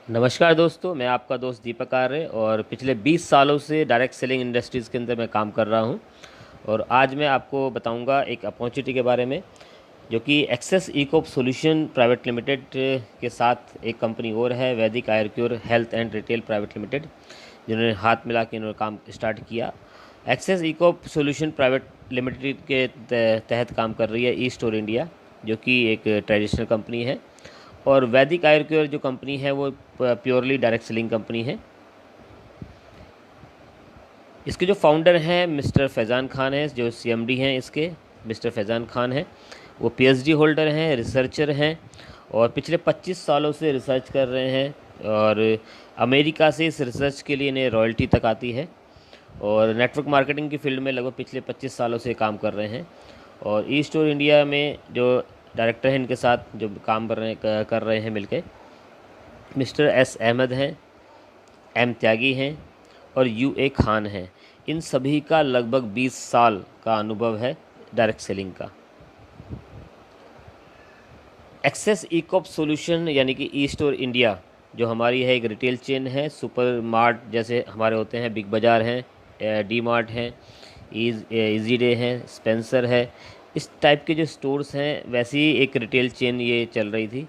नमस्कार दोस्तों, मैं आपका दोस्त दीपक आर्य और पिछले 20 सालों से डायरेक्ट सेलिंग इंडस्ट्रीज़ के अंदर मैं काम कर रहा हूं। और आज मैं आपको बताऊंगा एक अपॉर्चुनिटी के बारे में, जो कि एक्सेस इकोप सॉल्यूशन प्राइवेट लिमिटेड के साथ एक कंपनी और है, Vedic Ayurcure health and retail private limited, जिन्होंने हाथ मिला के इन्होंने काम स्टार्ट किया। एक्सेस इकोप सॉल्यूशन प्राइवेट लिमिटेड के तहत काम कर रही है ई स्टोर इंडिया, जो कि एक ट्रेडिशनल कंपनी है। और वैदिक आयुर्वेद जो कंपनी है वो प्योरली डायरेक्ट सेलिंग कंपनी है। इसके जो फाउंडर हैं मिस्टर फैज़ान खान है, जो सीएमडी हैं इसके, मिस्टर फैज़ान खान हैं। वो पीएचडी होल्डर हैं, रिसर्चर हैं और पिछले 25 सालों से रिसर्च कर रहे हैं। और अमेरिका से इस रिसर्च के लिए इन्हें रॉयल्टी तक आती है। और नेटवर्क मार्केटिंग की फील्ड में लगभग पिछले 25 सालों से काम कर रहे हैं। और ई स्टोर इंडिया में जो डायरेक्टर हैं इनके साथ जो काम कर रहे हैं मिलके, मिस्टर एस अहमद हैं, एम त्यागी हैं और यू ए खान हैं। इन सभी का लगभग 20 साल का अनुभव है डायरेक्ट सेलिंग का। एक्सेस इकोप सॉल्यूशन यानी कि ई स्टोर इंडिया जो हमारी है, एक रिटेल चेन है। सुपर मार्ट जैसे हमारे होते हैं, बिग बाज़ार हैं, डी मार्ट हैं, इजी डे हैं, स्पेंसर है, इस टाइप के जो स्टोर्स हैं, वैसी ही एक रिटेल चेन ये चल रही थी।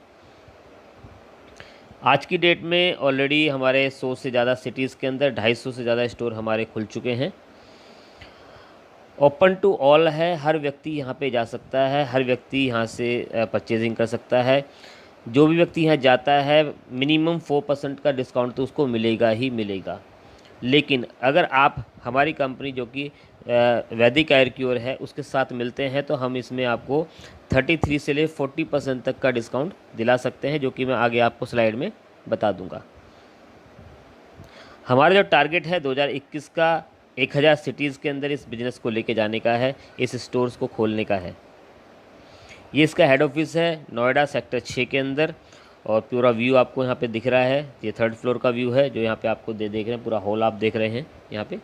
आज की डेट में ऑलरेडी हमारे 100 से ज़्यादा सिटीज़ के अंदर 250 से ज़्यादा स्टोर हमारे खुल चुके हैं। ओपन टू ऑल है, हर व्यक्ति यहाँ पे जा सकता है, हर व्यक्ति यहाँ से परचेजिंग कर सकता है। जो भी व्यक्ति यहाँ जाता है मिनिमम 4% का डिस्काउंट तो उसको मिलेगा ही मिलेगा। लेकिन अगर आप हमारी कंपनी जो कि वैदिक आयुर्क्योर है उसके साथ मिलते हैं तो हम इसमें आपको 33 से ले 40% तक का डिस्काउंट दिला सकते हैं, जो कि मैं आगे आपको स्लाइड में बता दूंगा। हमारा जो टारगेट है 2021 का 1000 सिटीज़ के अंदर इस बिज़नेस को लेके जाने का है, इस स्टोर्स को खोलने का है। ये इसका हेड ऑफिस है नोएडा सेक्टर 6 के अंदर। और पूरा व्यू आपको यहाँ पे दिख रहा है, ये 3rd फ्लोर का व्यू है जो यहाँ पे आपको देख रहे हैं, पूरा हॉल आप देख रहे हैं यहाँ पे।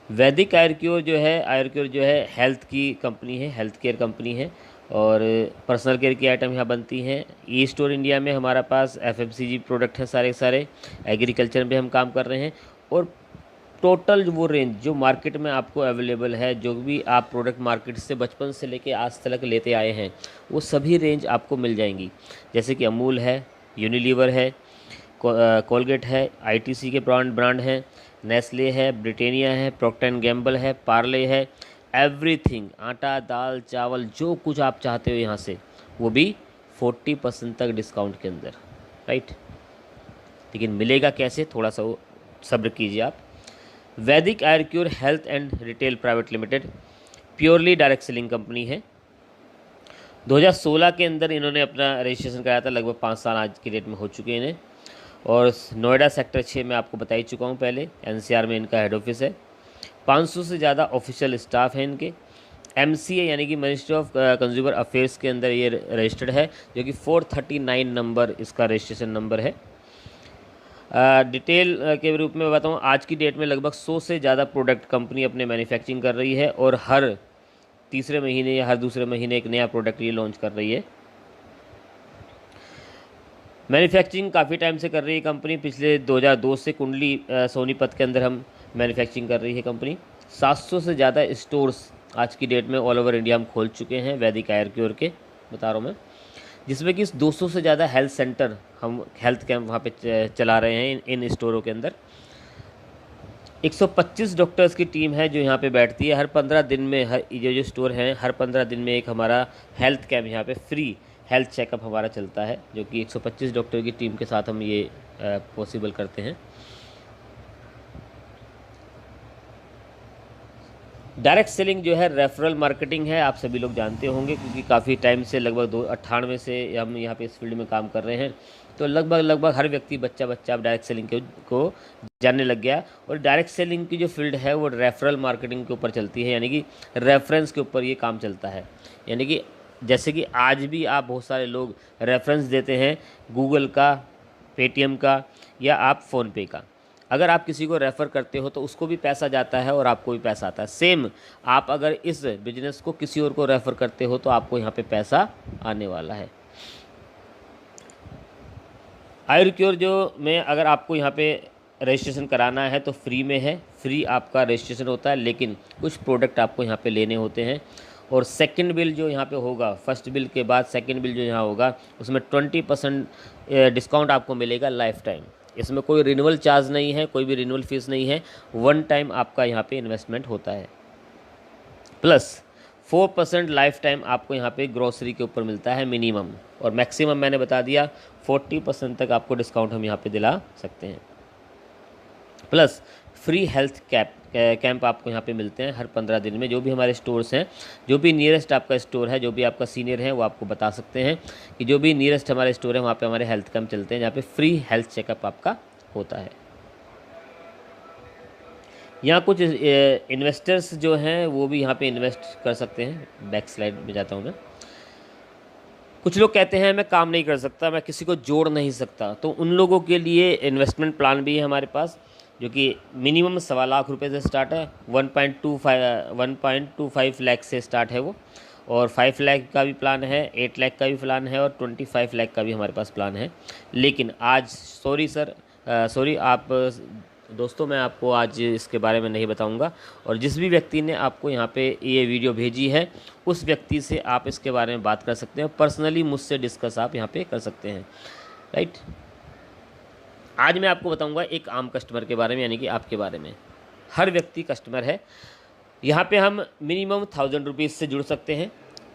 वैदिक आयुर्क्योर जो है हेल्थ की कंपनी है, हेल्थ केयर कंपनी है और पर्सनल केयर की आइटम यहाँ बनती हैं। ई स्टोर इंडिया में हमारा पास एफएमसीजी प्रोडक्ट हैं सारे सारे, एग्रीकल्चर में हम काम कर रहे हैं। और टोटल वो रेंज जो मार्केट में आपको अवेलेबल है, जो भी आप प्रोडक्ट मार्केट से बचपन से लेके आज तक लेते आए हैं, वो सभी रेंज आपको मिल जाएंगी। जैसे कि अमूल है, यूनिलीवर है, कोलगेट है, आईटीसी के ब्रांड हैं, नेस्ले है, ब्रिटानिया है, प्रॉक्टर एंड गैम्बल है, पार्ले है, एवरीथिंग, आटा दाल चावल जो कुछ आप चाहते हो यहाँ से, वो भी 40% तक डिस्काउंट के अंदर, राइट। लेकिन मिलेगा कैसे, थोड़ा सा वो सब्र कीजिए आप। Vedic Ayurcure health and retail private limited purely direct selling company है। 2016 के अंदर इन्होंने अपना रजिस्ट्रेशन कराया था, लगभग 5 साल आज की डेट में हो चुके हैं इन्हें। और नोएडा सेक्टर 6 में आपको बता ही चुका हूँ पहले, एनसीआर में इनका हेड ऑफिस है। 500 से ज़्यादा ऑफिशियल स्टाफ है इनके। एमसीए यानी कि मिनिस्ट्री ऑफ कंज्यूमर अफेयर्स के अंदर ये रजिस्टर्ड है, जो कि 439 नंबर इसका रजिस्ट्रेशन नंबर है। डिटेल के रूप में बताऊँ, आज की डेट में लगभग 100 से ज़्यादा प्रोडक्ट कंपनी अपने मैन्युफैक्चरिंग कर रही है और हर तीसरे महीने या हर दूसरे महीने एक नया प्रोडक्ट ये लॉन्च कर रही है। मैन्युफैक्चरिंग काफ़ी टाइम से कर रही है कंपनी, पिछले 2002 से कुंडली सोनीपत के अंदर हम मैन्युफैक्चरिंग कर रही है कंपनी। 700 से ज़्यादा स्टोर्स आज की डेट में ऑल ओवर इंडिया हम खोल चुके हैं वैदिक आयुर्क्योर के, बता रहा हूँ मैं, जिसमें कि 200 से ज़्यादा हेल्थ सेंटर, हम हेल्थ कैंप वहाँ पे चला रहे हैं इन स्टोरों के अंदर। 125 डॉक्टर्स की टीम है जो यहाँ पे बैठती है। हर 15 दिन में, हर जो स्टोर हैं, हर 15 दिन में एक हमारा हेल्थ कैंप, यहाँ पे फ्री हेल्थ चेकअप हमारा चलता है, जो कि 125 डॉक्टर की टीम के साथ हम ये पॉसिबल करते हैं। डायरेक्ट सेलिंग जो है रेफरल मार्केटिंग है, आप सभी लोग जानते होंगे, क्योंकि काफ़ी टाइम से, लगभग 98 से हम यहाँ पे इस फील्ड में काम कर रहे हैं। तो लगभग हर व्यक्ति, बच्चा अब डायरेक्ट सेलिंग को जानने लग गया। और डायरेक्ट सेलिंग की जो फील्ड है वो रेफरल मार्केटिंग के ऊपर चलती है, यानी कि रेफरेंस के ऊपर ये काम चलता है। यानी कि जैसे कि आज भी आप बहुत सारे लोग रेफरेंस देते हैं गूगल का, पेटीएम का या आप फ़ोनपे का। अगर आप किसी को रेफ़र करते हो तो उसको भी पैसा जाता है और आपको भी पैसा आता है। सेम आप अगर इस बिज़नेस को किसी और को रेफ़र करते हो तो आपको यहाँ पे पैसा आने वाला है। आयुर्क्योर जो में अगर आपको यहाँ पे रजिस्ट्रेशन कराना है तो फ्री में है, फ्री आपका रजिस्ट्रेशन होता है, लेकिन कुछ प्रोडक्ट आपको यहाँ पे लेने होते हैं। और सेकंड बिल जो यहाँ पे होगा, फर्स्ट बिल के बाद सेकंड बिल जो यहाँ होगा, उसमें 20% डिस्काउंट आपको मिलेगा लाइफ टाइम। इसमें कोई रिन्यूअल चार्ज नहीं है, कोई भी रिन्यूअल फीस नहीं है, वन टाइम आपका यहाँ पे इन्वेस्टमेंट होता है। प्लस 4% लाइफ टाइम आपको यहाँ पे ग्रोसरी के ऊपर मिलता है मिनिमम, और मैक्सिमम मैंने बता दिया 40% तक आपको डिस्काउंट हम यहाँ पे दिला सकते हैं। प्लस फ्री हेल्थ कैंप आपको यहाँ पे मिलते हैं हर 15 दिन में। जो भी हमारे स्टोर्स हैं, जो भी नियरेस्ट आपका स्टोर है, जो भी आपका सीनियर है वो आपको बता सकते हैं कि जो भी नियरेस्ट हमारे स्टोर है वहाँ पे हमारे हेल्थ कैंप चलते हैं, जहाँ पे फ्री हेल्थ चेकअप आपका होता है। यहाँ कुछ इन्वेस्टर्स जो हैं वो भी यहाँ पे इन्वेस्ट कर सकते हैं। बैक स्लाइड में जाता हूँ मैं। कुछ लोग कहते हैं मैं काम नहीं कर सकता, मैं किसी को जोड़ नहीं सकता, तो उन लोगों के लिए इन्वेस्टमेंट प्लान भी है हमारे पास, जो कि मिनिमम 1.25 लाख से स्टार्ट है। 1.25 लाख से स्टार्ट है वो, और 5 लाख का भी प्लान है, 8 लाख का भी प्लान है, और 25 लाख का भी हमारे पास प्लान है। लेकिन आज सॉरी आप दोस्तों, मैं आपको आज इसके बारे में नहीं बताऊंगा, और जिस भी व्यक्ति ने आपको यहाँ पे ये वीडियो भेजी है उस व्यक्ति से आप इसके बारे में बात कर सकते हैं, पर्सनली मुझसे डिस्कस आप यहाँ पे कर सकते हैं, राइट। आज मैं आपको बताऊंगा एक आम कस्टमर के बारे में, यानी कि आपके बारे में। हर व्यक्ति कस्टमर है। यहाँ पे हम मिनिमम 1000 रुपीज़ से जुड़ सकते हैं,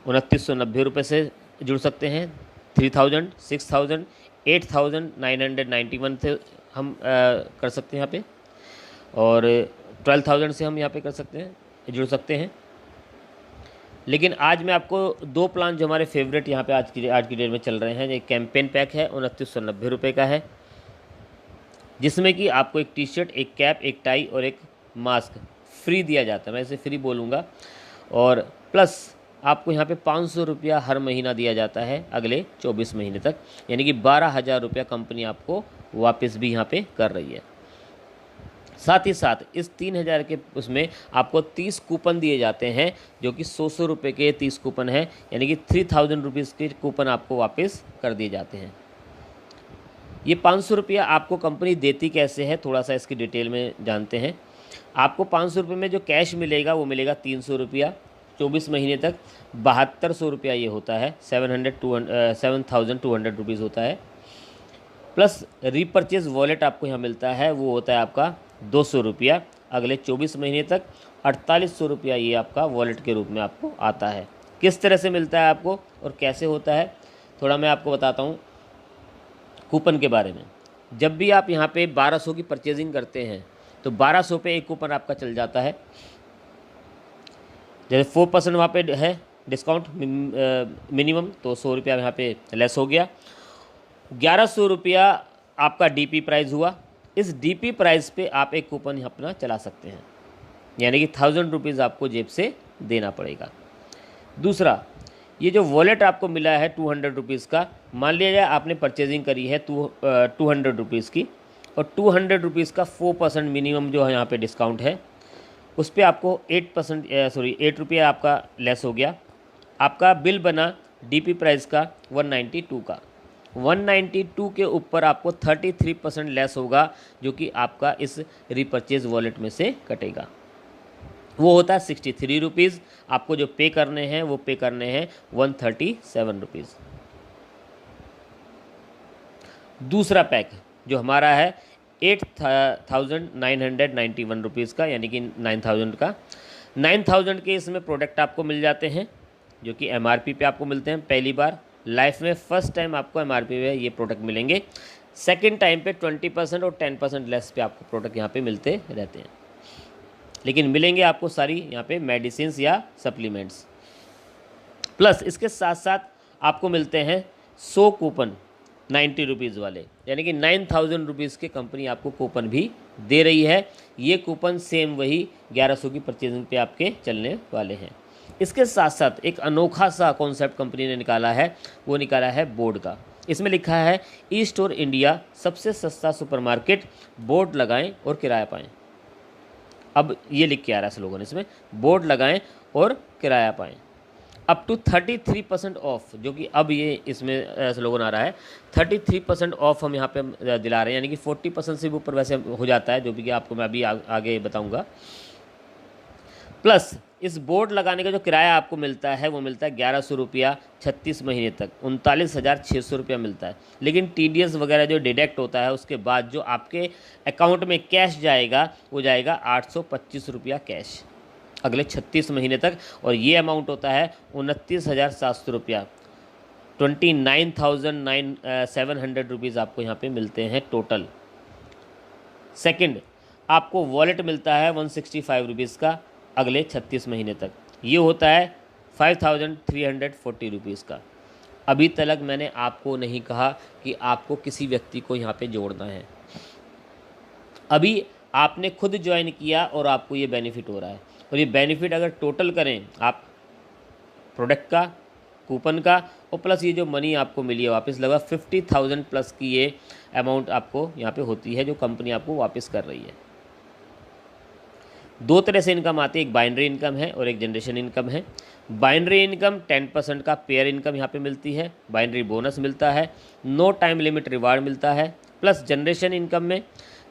2990 रुपये से जुड़ सकते हैं, 3000, 6000, 8991 से हम कर सकते हैं यहाँ पे, और 12000 से हम यहाँ पे कर सकते हैं, जुड़ सकते हैं। लेकिन आज मैं आपको 2 प्लान जो हमारे फेवरेट यहाँ पे आज की डेट में चल रहे हैं, एक कैंपेन पैक है 2990 रुपये का है, जिसमें कि आपको एक टी शर्ट, एक कैप, एक टाई और एक मास्क फ्री दिया जाता है। मैं इसे फ्री बोलूँगा। और प्लस आपको यहाँ पे 500 रुपया हर महीना दिया जाता है अगले 24 महीने तक, यानी कि 12,000 रुपया कंपनी आपको वापस भी यहाँ पे कर रही है। साथ ही साथ इस 3000 के उसमें आपको 30 कूपन दिए जाते हैं, जो कि 100 रुपये के 30 कूपन है, यानी कि 3000 रुपीज़ के कूपन आपको वापस कर दिए जाते हैं। ये 500 रुपया आपको कंपनी देती कैसे है, थोड़ा सा इसकी डिटेल में जानते हैं। आपको 500 रुपये में जो कैश मिलेगा वो मिलेगा 300 रुपया 24 महीने तक। 7200 रुपया ये होता है, 7200 रुपीज़ होता है। प्लस रीपरचेज वॉलेट आपको यहाँ मिलता है, वो होता है आपका 200 रुपया अगले 24 महीने तक। 4800 रुपया ये आपका वॉलेट के रूप में आपको आता है। किस तरह से मिलता है आपको और कैसे होता है, थोड़ा मैं आपको बताता हूँ कूपन के बारे में। जब भी आप यहाँ पे 1200 की परचेजिंग करते हैं तो 1200 पे एक कूपन आपका चल जाता है। जैसे 4% वहाँ पे है डिस्काउंट मिनिमम, तो 100 रुपया यहाँ पे लेस हो गया। 1100 रुपया आपका डीपी प्राइस हुआ। इस डीपी प्राइस पे आप एक कूपन अपना चला सकते हैं, यानी कि 1000 रुपीज़ आपको जेब से देना पड़ेगा। दूसरा, ये जो वॉलेट आपको मिला है 200 रुपीज़ का, मान लिया जाए आपने परचेजिंग करी है 200 रुपीज़ की, और 200 रुपीज़ का 4% मिनिमम जो है यहाँ पे डिस्काउंट है, उस पर आपको 8 रुपया आपका लेस हो गया। आपका बिल बना डीपी प्राइस का 192 का। 192 के ऊपर आपको 33% लेस होगा, जो कि आपका इस रिपर्चेज वॉलेट में से कटेगा। वो होता है 63 रुपीज़। आपको जो पे करने हैं वो पे करने हैं 137 रुपीज़। दूसरा पैक जो हमारा है 8991 रुपीज़ का, यानी कि 9000 का। 9000 के इसमें प्रोडक्ट आपको मिल जाते हैं, जो कि MRP पे आपको मिलते हैं। पहली बार लाइफ में फर्स्ट टाइम आपको MRP पे ये प्रोडक्ट मिलेंगे। सेकंड टाइम पे 20% और 10% लेस पे आपको प्रोडक्ट यहाँ पे मिलते रहते हैं, लेकिन मिलेंगे आपको सारी यहाँ पे मेडिसिन्स या सप्लीमेंट्स। प्लस इसके साथ साथ आपको मिलते हैं 100 कूपन 90 रुपीज़ वाले, यानी कि 9000 रुपीज़ के कंपनी आपको कूपन भी दे रही है। ये कूपन सेम वही 1100 की परचेजिंग पे आपके चलने वाले हैं। इसके साथ साथ एक अनोखा सा कॉन्सेप्ट कंपनी ने निकाला है, वो निकाला है बोर्ड का। इसमें लिखा है ई स्टोर इंडिया सबसे सस्ता सुपरमार्केट, बोर्ड लगाएं और किराया पाएं। अब ये लिख के आ रहा है स्लोगन इसमें, बोर्ड लगाएं और किराया पाएं। अप टू 33% ऑफ, जो कि अब ये इसमें स्लोगन आ रहा है 33% ऑफ हम यहाँ पे दिला रहे हैं, यानी कि 40% से भी ऊपर वैसे हो जाता है, जो भी कि आपको मैं अभी आगे बताऊँगा। प्लस इस बोर्ड लगाने का जो किराया आपको मिलता है वो मिलता है 1100 रुपया 36 महीने तक, 39,600 रुपया मिलता है। लेकिन TDS वगैरह जो डिडक्ट होता है उसके बाद जो आपके अकाउंट में कैश जाएगा वो जाएगा 825 रुपया कैश अगले 36 महीने तक, और ये अमाउंट होता है 29,700 रुपया, 29,700 रुपीज़ आपको यहाँ पे मिलते हैं टोटल। सेकंड, आपको वॉलेट मिलता है 165 रुपीज़ का अगले 36 महीने तक, ये होता है 5,340 रुपीज़ का। अभी तक मैंने आपको नहीं कहा कि आपको किसी व्यक्ति को यहाँ पे जोड़ना है, अभी आपने खुद ज्वाइन किया और आपको ये बेनिफिट हो रहा है। और ये बेनिफिट अगर टोटल करें आप प्रोडक्ट का, कूपन का और प्लस ये जो मनी आपको मिली है वापस, लगभग 50,000 प्लस की ये अमाउंट आपको यहाँ पे होती है जो कंपनी आपको वापस कर रही है। दो तरह से इनकम आती है, एक बाइनरी इनकम है और एक जनरेशन इनकम है। बाइनरी इनकम 10% का पेयर इनकम यहाँ पे मिलती है, बाइनरी बोनस मिलता है, नो टाइम लिमिट रिवार्ड मिलता है। प्लस जनरेशन इनकम में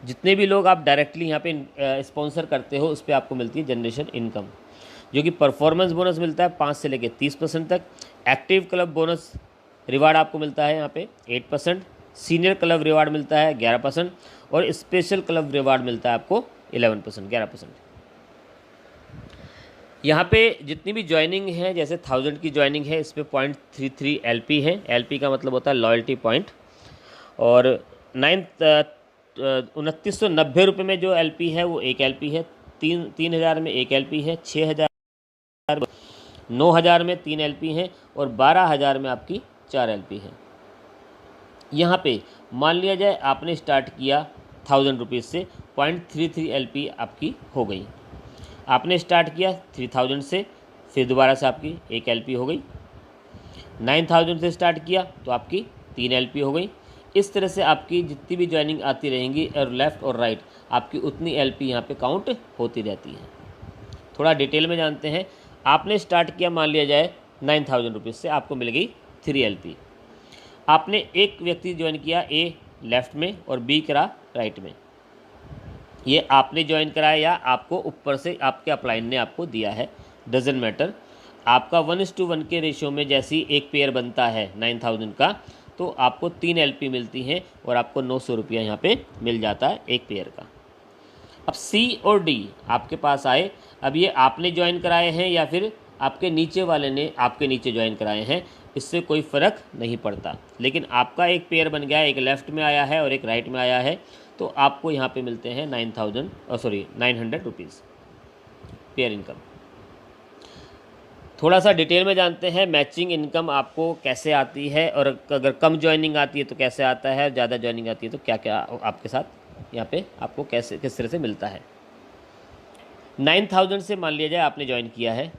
जितने भी लोग आप डायरेक्टली यहाँ पे स्पॉन्सर करते हो उस पर आपको मिलती है जनरेशन इनकम, जो कि परफॉर्मेंस बोनस मिलता है 5 से लेकर 30% तक। एक्टिव क्लब बोनस रिवार्ड आपको मिलता है यहाँ पे 8%, सीनियर क्लब रिवार्ड मिलता है 11% और स्पेशल क्लब रिवार्ड मिलता है आपको 11% यहाँ पे जितनी भी ज्वाइनिंग है, जैसे 1000 की ज्वाइनिंग है इस पर 0.33 LP है, LP का मतलब होता है लॉयल्टी पॉइंट, और 2990 रुपये में जो LP है वो 1 LP है, 3000 में 1 LP है, 6000 9,000 में 3 LP हैं और 12,000 में आपकी 4 LP है। यहाँ पे मान लिया जाए आपने स्टार्ट किया 1000 रुपीज़ से, 0.33 LP आपकी हो गई। आपने स्टार्ट किया 3000 से, फिर दोबारा से आपकी 1 LP हो गई। 9000 से स्टार्ट किया तो आपकी 3 LP हो गई। इस तरह से आपकी जितनी भी ज्वाइनिंग आती रहेंगी और लेफ़्ट और राइट आपकी उतनी LP यहाँ पे काउंट होती रहती है। थोड़ा डिटेल में जानते हैं। आपने स्टार्ट किया मान लिया जाए 9000 रुपीज़ से, आपको मिल गई 3 LP। आपने एक व्यक्ति ज्वाइन किया A लेफ़्ट में और B करा राइट में, ये आपने ज्वाइन कराया या आपको ऊपर से आपके अपलाइन ने आपको दिया है, डजेंट मैटर। आपका 1:1 के रेशियो में जैसे ही एक पेयर बनता है 9000 का तो आपको 3 LP मिलती हैं और आपको 900 रुपया यहाँ पे मिल जाता है एक पेयर का। अब C और D आपके पास आए, अब ये आपने ज्वाइन कराए हैं या फिर आपके नीचे वाले ने आपके नीचे ज्वाइन कराए हैं, इससे कोई फ़र्क नहीं पड़ता। लेकिन आपका एक पेयर बन गया, एक लेफ़्ट में आया है और एक राइट में आया है, तो आपको यहाँ पे मिलते हैं 900 रुपीज़ पेयर इनकम। थोड़ा सा डिटेल में जानते हैं मैचिंग इनकम आपको कैसे आती है, और अगर कम ज्वाइनिंग आती है तो कैसे आता है, और ज़्यादा ज्वाइनिंग आती है तो क्या क्या आपके साथ यहाँ पे आपको कैसे किस तरह से मिलता है। 9000 से मान लिया जाए आपने ज्वाइन किया है,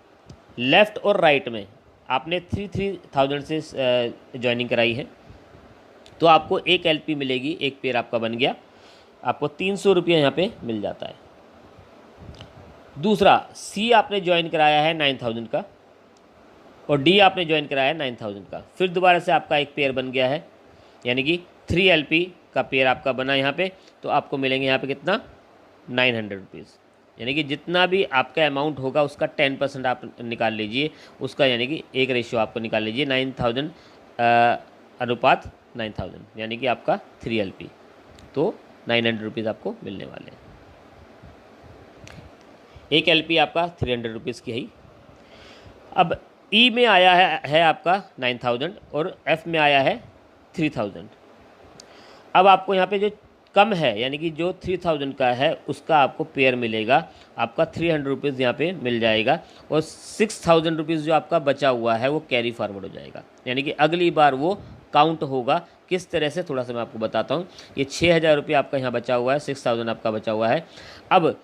लेफ़्ट और राइट में आपने 3000 से ज्वाइनिंग कराई है, तो आपको 1 LP मिलेगी, एक पेयर आपका बन गया, आपको 300 रुपया यहाँ पे मिल जाता है। दूसरा C आपने ज्वाइन कराया है 9000 का और D आपने ज्वाइन कराया है 9000 का, फिर दोबारा से आपका एक पेयर बन गया है, यानी कि 3 LP का पेयर आपका बना यहाँ पे, तो आपको मिलेंगे यहाँ पे कितना 900 रुपीज़, यानी कि जितना भी आपका अमाउंट होगा उसका 10% आप निकाल लीजिए उसका, यानी कि एक रेशियो आपको निकाल लीजिए 9000 अनुपात 9000, यानी कि आपका 3 LP, तो 900 रुपीज़ आपको मिलने वाले हैं। एक LP आपका 300 रुपीज़ की है। अब E में आया है आपका 9000 और F में आया है 3000। अब आपको यहाँ पे जो कम है, यानी कि जो 3000 का है उसका आपको पेयर मिलेगा, आपका 300 रुपीज़ यहाँ पे मिल जाएगा, और 6000 रुपीज़ जो आपका बचा हुआ है वो कैरी फॉरवर्ड हो जाएगा, यानी कि अगली बार वो काउंट होगा। किस तरह से थोड़ा सा मैं आपको बताता हूँ। ये 6000 रुपये आपका यहाँ बचा हुआ है, 6000 आपका बचा हुआ है। अब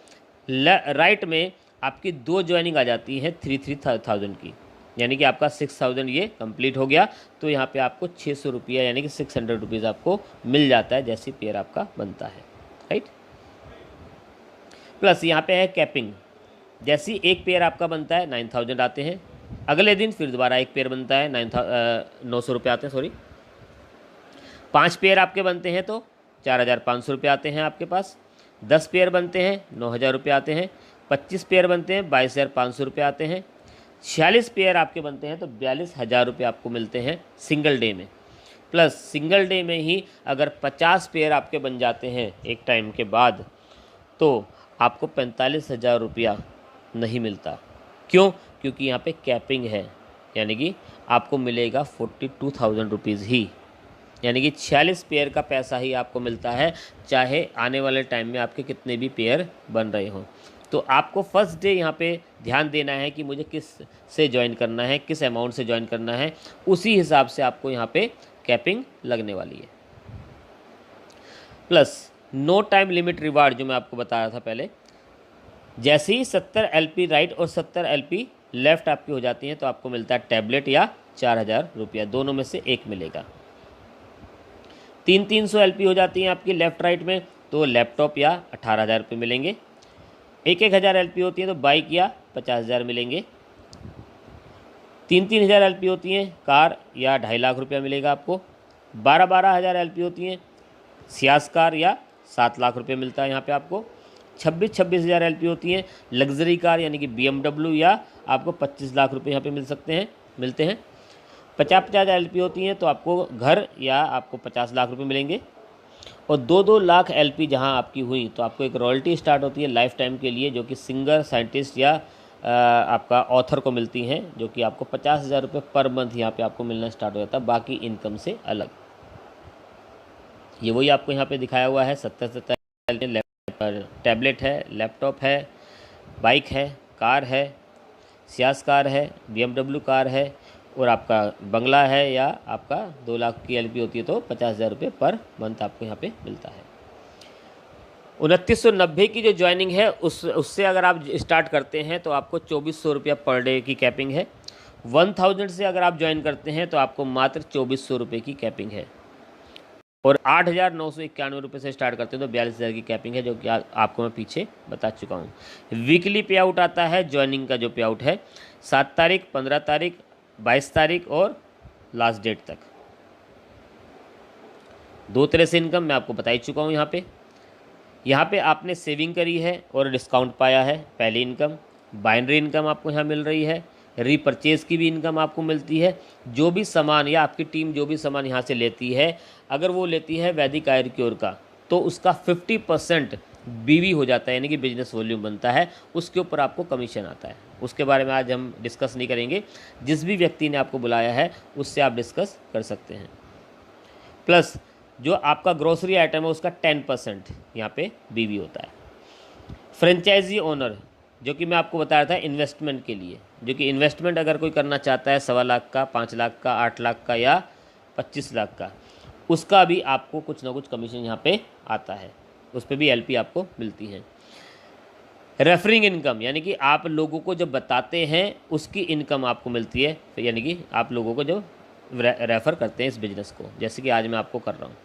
राइट में आपकी 2 ज्वाइनिंग आ जाती है 3000 की, यानी कि आपका 6000 ये कंप्लीट हो गया, तो यहाँ पे आपको 600 रुपया यानी कि 600 रुपीज़ आपको मिल जाता है जैसे पेयर आपका बनता है, राइट। प्लस यहाँ पे है कैपिंग, जैसी एक पेयर आपका बनता है 9000 आते हैं, अगले दिन फिर दोबारा एक पेयर बनता है, 900 रुपये आते हैं, सॉरी 5 पेयर आपके बनते हैं तो 4,500 रुपये आते हैं आपके पास। 10 पेयर बनते हैं 9,000 रुपये आते हैं। 25 पेयर बनते हैं 22,500 रुपये आते हैं। 46 पेयर आपके बनते हैं तो 42,000 रुपये आपको मिलते हैं सिंगल डे में। प्लस सिंगल डे में ही अगर 50 पेयर आपके बन जाते हैं एक टाइम के बाद तो आपको 45,000 रुपया नहीं मिलता। क्यों? क्योंकि यहाँ पे कैपिंग है, यानी कि आपको मिलेगा 42,000 रुपीज़ ही, यानी कि 46 पेयर का पैसा ही आपको मिलता है, चाहे आने वाले टाइम में आपके कितने भी पेयर बन रहे हों। तो आपको फर्स्ट डे यहाँ पे ध्यान देना है कि मुझे किस से ज्वाइन करना है, किस अमाउंट से ज्वाइन करना है, उसी हिसाब से आपको यहाँ पे कैपिंग लगने वाली है। Plus no time limit reward जो मैं आपको बता रहा था पहले, जैसे ही 70 LP राइट और 70 LP लेफ़्ट आपकी हो जाती हैं तो आपको मिलता है टैबलेट या 4,000 रुपया, दोनों में से एक मिलेगा। 300 LP हो जाती हैं आपकी लेफ़्ट राइट में तो लैपटॉप या 18,000 रुपये मिलेंगे। 1,000 LP होती हैं तो बाइक या 50,000 मिलेंगे। 3,000 LP होती हैं कार या 2.5 लाख रुपया मिलेगा आपको। 12,000 LP होती हैं सियास कार या 7 लाख रुपये मिलता है यहाँ पे आपको। 26,000 LP होती हैं लग्जरी कार यानी कि BMW या आपको 25 लाख रुपये यहाँ पे मिलते हैं। 50,000 LP होती हैं तो आपको घर या आपको 50 लाख रुपये मिलेंगे। और 2-2 लाख LP जहां आपकी हुई तो आपको एक रॉयल्टी स्टार्ट होती है लाइफ टाइम के लिए, जो कि सिंगर, साइंटिस्ट या आपका ऑथर को मिलती हैं, जो कि आपको 50,000 रुपये पर मंथ यहाँ पे आपको मिलना स्टार्ट हो जाता है, बाकी इनकम से अलग। ये वही आपको यहाँ पे दिखाया हुआ है, 70 टैबलेट है, लैपटॉप है, बाइक है, कार है, सियास कार है, BMW कार है और आपका बंगला है या आपका 2 लाख की LP होती है तो 50,000 रुपये पर मंथ आपको यहाँ पे मिलता है। 2990 की जो ज्वाइनिंग है उससे अगर आप स्टार्ट करते हैं तो आपको 2,400 रुपया पर डे की कैपिंग है। 1000 से अगर आप ज्वाइन करते हैं तो आपको मात्र 2,400 रुपये की कैपिंग है। और 8,991 रुपये से स्टार्ट करते हैं तो 42,000 की कैपिंग है, जो कि आपको मैं पीछे बता चुका हूँ। वीकली पे आउट आता है ज्वाइनिंग का, जो पे आउट है 7 तारीख, 15 तारीख, 22 तारीख और लास्ट डेट तक। 2 तरह से इनकम मैं आपको बता ही चुका हूँ। यहाँ पे आपने सेविंग करी है और डिस्काउंट पाया है, पहली इनकम। बाइनरी इनकम आपको यहाँ मिल रही है। रीपरचेज़ की भी इनकम आपको मिलती है। जो भी सामान या आपकी टीम जो भी सामान यहाँ से लेती है, अगर वो लेती है वैदिक आयुर्क्योर का तो उसका 50% BV हो जाता है, यानी कि बिजनेस वॉल्यूम बनता है, उसके ऊपर आपको कमीशन आता है। उसके बारे में आज हम डिस्कस नहीं करेंगे, जिस भी व्यक्ति ने आपको बुलाया है उससे आप डिस्कस कर सकते हैं। प्लस जो आपका ग्रोसरी आइटम है उसका 10% यहाँ पे BV होता है। फ्रेंचाइजी ओनर, जो कि मैं आपको बता रहा था इन्वेस्टमेंट के लिए, जो कि इन्वेस्टमेंट अगर कोई करना चाहता है 1.25 लाख का, 5 लाख का, 8 लाख का या 25 लाख का, उसका भी आपको कुछ ना कुछ कमीशन यहाँ पे आता है, उस पर भी LP आपको मिलती है। रेफरिंग इनकम, यानी कि आप लोगों को जब बताते हैं उसकी इनकम आपको मिलती है, यानी कि आप लोगों को जो रेफ़र करते हैं इस बिज़नेस को, जैसे कि आज मैं आपको कर रहा हूँ,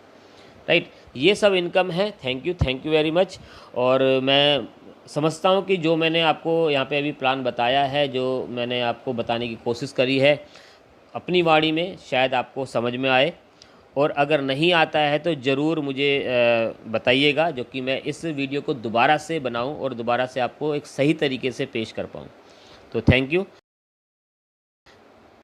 राइट। ये सब इनकम है। Thank you very much. और मैं समझता हूँ कि जो मैंने आपको यहाँ पे अभी प्लान बताया है, जो मैंने आपको बताने की कोशिश करी है अपनी वाणी में, शायद आपको समझ में आए। और अगर नहीं आता है तो ज़रूर मुझे बताइएगा, जो कि मैं इस वीडियो को दोबारा से बनाऊं और दोबारा से आपको एक सही तरीके से पेश कर पाऊं। तो थैंक यू।